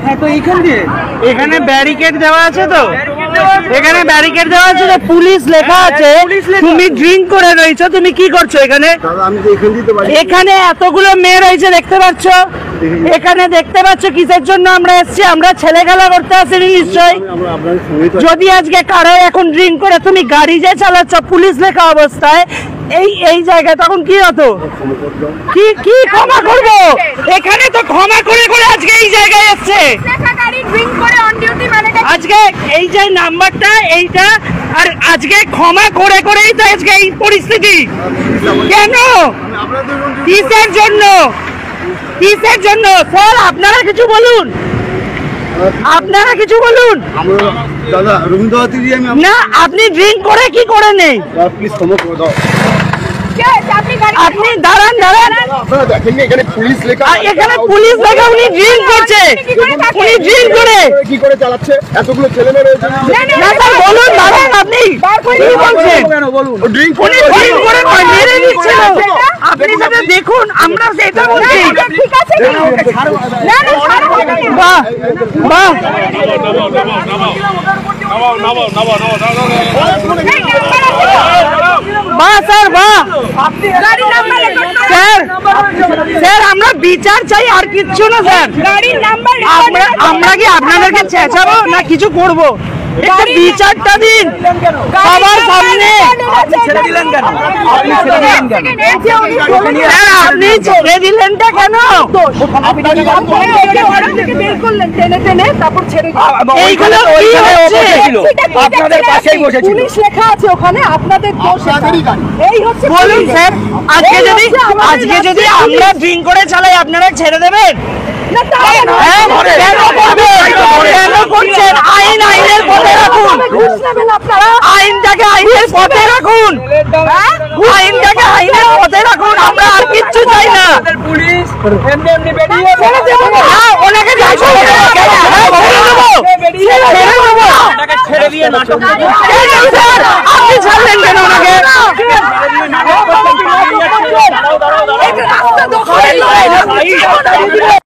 হ্যাঁ, তো এখানে ব্যারিকেড দেওয়া আছে, তো এখানে ব্যারিকেড দেওয়া আছে, পুলিশ লেখা আছে। তুমি ড্রিঙ্ক করে রয়েছো, তুমি কি করছো এখানে? এখানে এতগুলো মেয়ে রয়েছে, দেখতে পাচ্ছ? এখানে দেখতে পাচ্ছ কিসের জন্য আমরা এসেছি? আমরা ছেলে খেলা করতে আসিনি নিশ্চয়ই। যদি আজকে কারো এখন ড্রিঙ্ক করে তুমি গাড়ি যে চালাচ্ছ পুলিশ লেখা অবস্থায় এই জায়গায়, তখন কি হতো? কি ক্ষমা করবো? এখানে তো ক্ষমা করে করে আজকে এই জায়গায় এসছে। আজকে এই যে নাম্বারটা এইটা, আর আজকে ক্ষমা করে করেই তো আজকে এই পরিস্থিতি। কেন? কিসের জন্য? কিসের জন্য? স্যার আপনারা কিছু বলুন, আপনারা কিছু বলুন। না, আপনি ড্রিঙ্ক করে কি করে নেই? আপনি দাঁড়ান দাঁড়ান, এখানে পুলিশ লেখা, উনি ড্রিঙ্ক করছে, উনি ড্রিঙ্ক করে কি করে চালাচ্ছে? এতগুলো ছেলে মেয়ে রয়েছে। না স্যার বলুন, দাঁড়ান, আপনি কি বলছেন? উনি ড্রিঙ্ক করে মেরে দিচ্ছে। আপনি সেটা দেখুন, আমরা সেটা বলছি। ঠিক আছে, না না, বাহ বাহ, বাহ স্যার, বাহ স্যার, আমরা বিচার চাই, আর কিচ্ছু না স্যার। আমরা কি আপনাদেরকে চেঁচাবো না কিছু করবো? একটু বিচারটা দিন সবার সামনে। আপনি ছেড়ে দিলেনটা কেন? আপনাদের পাশেই বসেছিল, পুলিশ লেখা আছে ওখানে, আপনাদের বলুন স্যার, আজকে যদি আমরা ড্রিঙ্ক করে চালাই আপনারা ছেড়ে দেবেন? কেন করছেন? আইনের পথে রাখুন, আইনটাকে আইনের পথে রাখুন, আইনটাকে আইনের পথে রাখুন। আমরা আর কিচ্ছু চাই না। ওনাকে ছেড়ে দিয়ে আপনি ছাড়লেন কেন ওনাকে?